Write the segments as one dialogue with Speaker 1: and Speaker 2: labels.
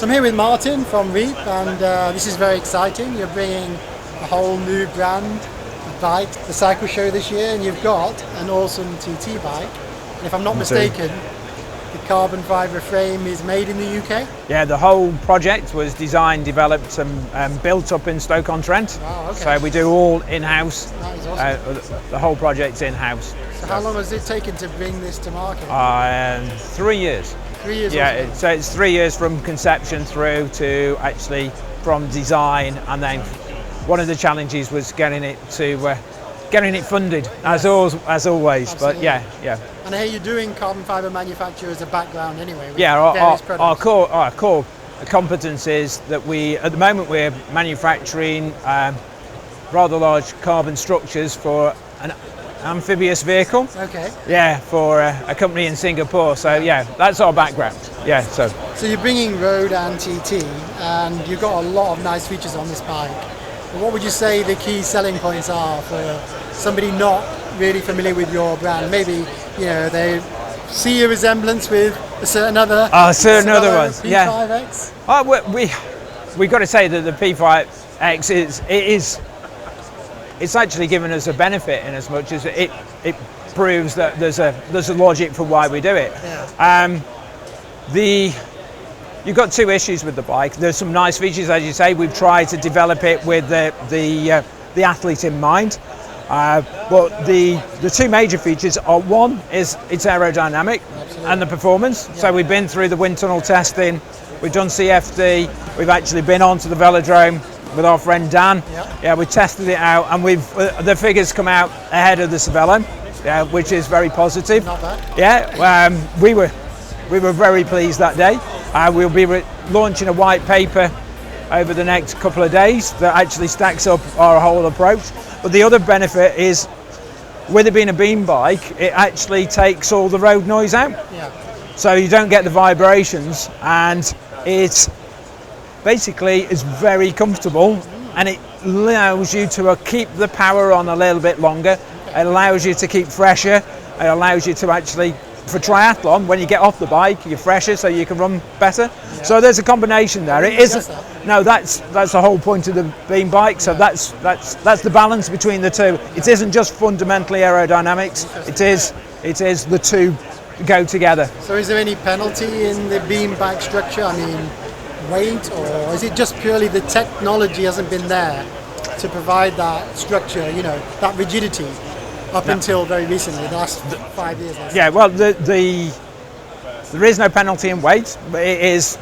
Speaker 1: So I'm here with Martin from Reap, and this is very exciting. You're bringing a whole new brand of bike, the CycleShow this year, and you've got an awesome TT bike. And if I'm not mistaken, the carbon fibre frame is made in the UK?
Speaker 2: Yeah, the whole project was designed, developed and built up in Stoke-on-Trent.
Speaker 1: Wow, okay.
Speaker 2: So we do all in-house.
Speaker 1: That is awesome.
Speaker 2: The whole project's in-house.
Speaker 1: So how long has it taken to bring this to market?
Speaker 2: 3 years.
Speaker 1: 3 years.
Speaker 2: Yeah, so it's 3 years from conception through to actually from design, and then one of the challenges was getting it funded as always.
Speaker 1: Absolutely.
Speaker 2: But yeah.
Speaker 1: And I hear you're doing carbon fibre manufacture as a background anyway.
Speaker 2: Yeah, our core competence is that at the moment we're manufacturing rather large carbon structures for an amphibious vehicle.
Speaker 1: Okay.
Speaker 2: Yeah, for a company in Singapore. So yeah, that's our background. Yeah. So
Speaker 1: you're bringing road and TT, and you've got a lot of nice features on this bike. But what would you say the key selling points are for somebody not really familiar with your brand? Maybe they see a resemblance with a certain other.
Speaker 2: Certain other ones.
Speaker 1: P5X.
Speaker 2: Yeah. We've got to say that the P5X it's actually given us a benefit in as much as it proves that there's a logic for why we do it.
Speaker 1: Yeah.
Speaker 2: You've got two issues with the bike. There's some nice features, as you say. We've tried to develop it with the athlete in mind. But the two major features are, one is it's aerodynamic.
Speaker 1: Absolutely.
Speaker 2: And the performance.
Speaker 1: Yeah.
Speaker 2: So we've been through the wind tunnel testing. We've done CFD. We've actually been onto the velodrome with our friend Dan. Yeah, we tested it out, and the figures come out ahead of the cervelo, which is very positive.
Speaker 1: Not bad.
Speaker 2: Yeah, we were very pleased that day. We'll be launching a white paper over the next couple of days that actually stacks up our whole approach. But the other benefit is, with it being a beam bike, it actually takes all the road noise out.
Speaker 1: Yeah.
Speaker 2: So you don't get the vibrations, and it's basically is very comfortable, and it allows you to keep the power on a little bit longer. It allows you to keep fresher. It allows you to actually, for triathlon, when you get off the bike, you're fresher, so you can run better. Yeah. So there's a combination there. It isn't. No, that's the whole point of the beam bike. So that's the balance between the two. It isn't just fundamentally aerodynamics. It is the two go together.
Speaker 1: So is there any penalty in the beam bike structure? I mean, weight, or is it just purely the technology hasn't been there to provide that structure, that rigidity up until very recently, the last 5 years?
Speaker 2: Yeah, well, there is no penalty in weight, but it is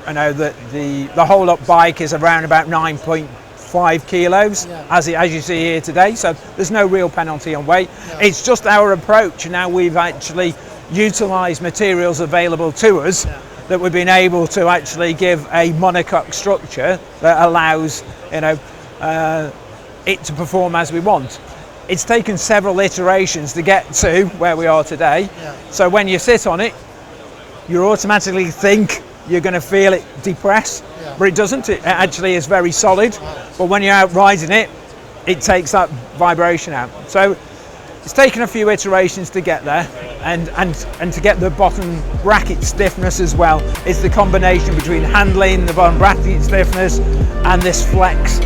Speaker 2: that the whole up bike is around about 9.5 kilos, as you see here today. So there's no real penalty on weight. Yeah. It's just our approach. Now we've actually utilised materials available to us. Yeah. That we've been able to actually give a monocoque structure that allows it to perform as we want. It's taken several iterations to get to where we are today. Yeah. So when you sit on it, you automatically think you're going to feel it depress, but it doesn't. It actually is very solid. Wow. But when you're out riding it, it takes that vibration out. So it's taken a few iterations to get there, and to get the bottom bracket stiffness as well. It's the combination between handling, the bottom bracket stiffness, and this flex.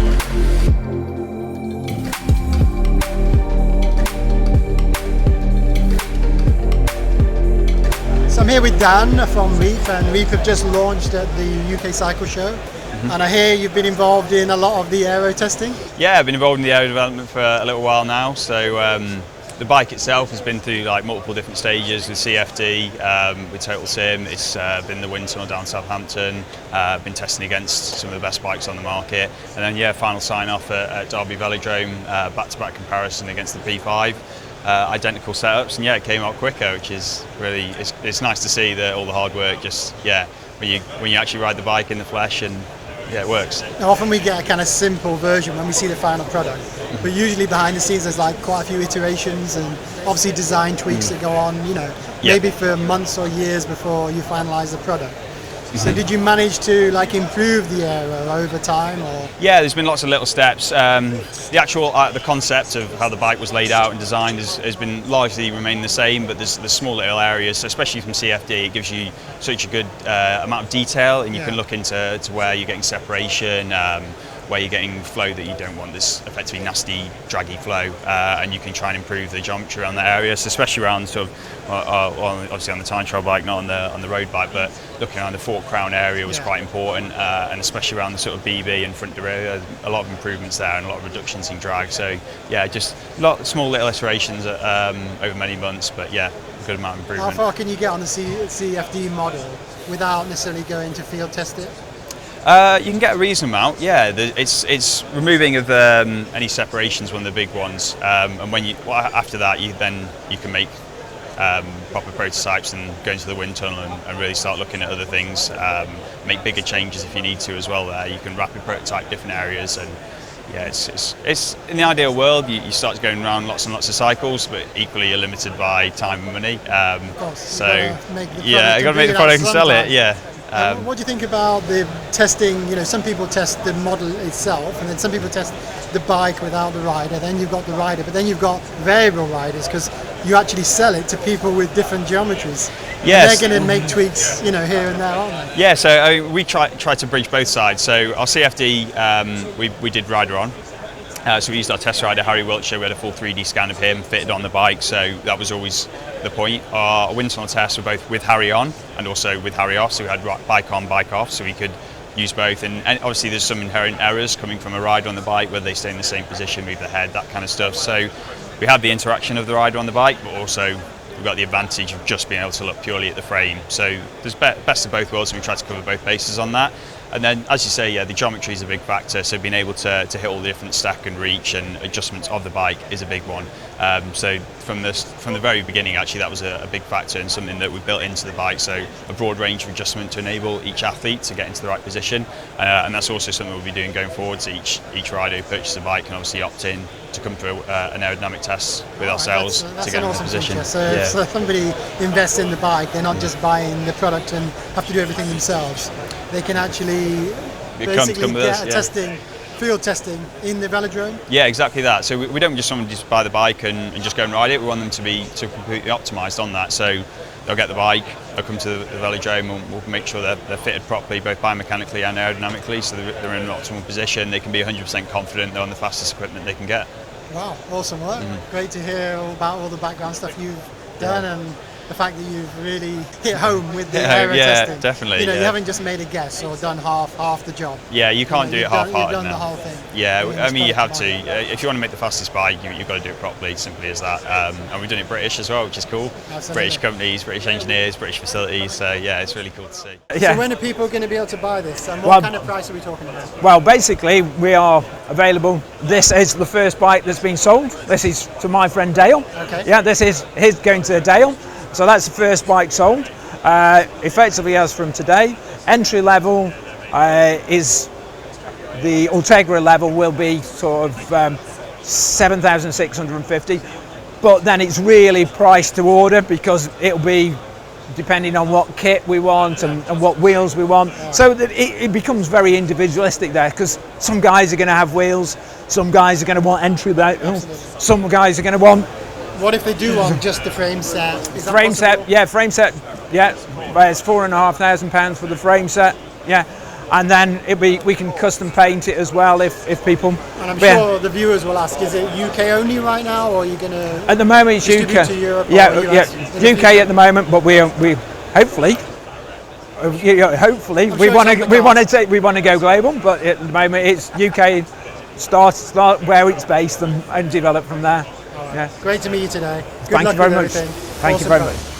Speaker 1: So I'm here with Dan from Reap, and Reap have just launched at the UK CycleShow. And I hear you've been involved in a lot of the aero testing?
Speaker 3: Yeah, I've been involved in the aero development for a little while now. So the bike itself has been through multiple different stages with CFD, with Total Sim. It's been the wind tunnel down Southampton. Been testing against some of the best bikes on the market, and then final sign off at Derby Velodrome, back-to-back comparison against the P5. Identical setups, and it came out quicker, which is really it's nice to see that all the hard work just when you actually ride the bike in the flesh, and it works.
Speaker 1: Now, often we get a kind of simple version when we see the final product, but usually behind the scenes there's quite a few iterations and obviously design tweaks that go on, maybe for months or years before you finalise the product. So did you manage to like improve the aero over time, or?
Speaker 3: Yeah, there's been lots of little steps. The actual the concept of how the bike was laid out and designed has been largely remained the same, but there's small little areas, especially from CFD. It gives you such a good amount of detail, and you can look into where you're getting separation, where you're getting flow that you don't want, this effectively nasty, draggy flow, and you can try and improve the geometry around that area, so especially around sort of, obviously on the time trial bike, not on the road bike, but looking around the fork crown area was quite important, and especially around the sort of BB and front area, a lot of improvements there and a lot of reductions in drag. So yeah, just a lot of small little iterations over many months, but yeah, a good amount of improvement.
Speaker 1: How far can you get on the CFD model without necessarily going to field test it?
Speaker 3: You can get a reasonable amount, yeah. It's removing of any separations, one of the big ones, and when after that you can make proper prototypes and go into the wind tunnel and really start looking at other things, make bigger changes if you need to as well. There you can rapid prototype different areas, and yeah, it's in the ideal world you start going around lots and lots of cycles, but equally you're limited by time and money.
Speaker 1: Of course,
Speaker 3: so yeah, you got to make the product and sell it. Yeah.
Speaker 1: What do you think about the testing? You know, some people test the model itself, and then some people test the bike without the rider. Then you've got the rider, but then you've got variable riders, because you actually sell it to people with different geometries.
Speaker 3: Yes.
Speaker 1: And they're going to make tweaks, you know, here and there, aren't they?
Speaker 3: Yeah. So we try to bridge both sides. So our CFD, we did rider on. So we used our test rider, Harry Wiltshire. We had a full 3D scan of him fitted on the bike, so that was always the point. Our wind tunnel tests were both with Harry on and also with Harry off, so we had bike on, bike off, so we could use both. And obviously there's some inherent errors coming from a rider on the bike, whether they stay in the same position, move the head, that kind of stuff. So we had the interaction of the rider on the bike, but also we've got the advantage of just being able to look purely at the frame. So there's best of both worlds, and we try to cover both bases on that. And then, as you say, yeah, the geometry is a big factor. So being able to hit all the different stack and reach and adjustments of the bike is a big one. So from the very beginning, actually, that was a big factor and something that we built into the bike. So a broad range of adjustment to enable each athlete to get into the right position, and that's also something we'll be doing going forward. So each rider who purchases a bike can obviously opt in to come through an aerodynamic test with ourselves
Speaker 1: that's
Speaker 3: to get
Speaker 1: an
Speaker 3: into
Speaker 1: awesome
Speaker 3: position.
Speaker 1: Feature. So if somebody invests in the bike, they're not just buying the product and have to do everything themselves. They can actually basically get field testing in the velodrome.
Speaker 3: Yeah, exactly that. So we don't just want someone to just buy the bike and just go and ride it. We want them to be completely optimised on that. So they'll get the bike, they'll come to the velodrome, and we'll make sure they're fitted properly, both biomechanically and aerodynamically, so they're in an optimal position. They can be 100% confident they're on the fastest equipment they can get.
Speaker 1: Wow, awesome work. Great to hear about all the background stuff you've done and the fact that you've really hit home with the aero testing.
Speaker 3: Definitely.
Speaker 1: You know, you haven't just made a guess or done half the job.
Speaker 3: Yeah, you can't do it half-hearted.
Speaker 1: You've done the whole thing.
Speaker 3: Yeah, I mean, you have to. If you want to make the fastest bike, you've got to do it properly, simply as that. And we've done it British as well, which is cool.
Speaker 1: Absolutely.
Speaker 3: British companies, British engineers, British facilities. So yeah, it's really cool to see.
Speaker 2: Yeah.
Speaker 1: So when are people going to be able to buy this? And what kind of price are we talking about?
Speaker 2: Well, basically, we are available. This is the first bike that's been sold. This is to my friend Dale.
Speaker 1: Okay.
Speaker 2: Yeah, this is his going to Dale. So that's the first bike sold. Effectively, as from today, entry level is the Ultegra level will be sort of 7,650, but then it's really priced to order because it'll be depending on what kit we want and what wheels we want. So that it becomes very individualistic there, because some guys are going to have wheels, some guys are going to want entry level, some guys are going to want.
Speaker 1: What if they do want just the frame set? Is that
Speaker 2: frame
Speaker 1: possible?
Speaker 2: set, yeah, frame set, yeah. It's £4,500 for the frame set, yeah. And then we can custom paint it as well if people.
Speaker 1: And I'm sure the viewers will ask: is it UK only right now, or are you going to?
Speaker 2: At the moment, it's UK.
Speaker 1: To Europe
Speaker 2: UK at the moment, but we hopefully we want to go global, but at the moment it's UK. Start where it's based and develop from there.
Speaker 1: Right. Yeah. Great to meet you today.
Speaker 2: Thank you very much. Thank you very much.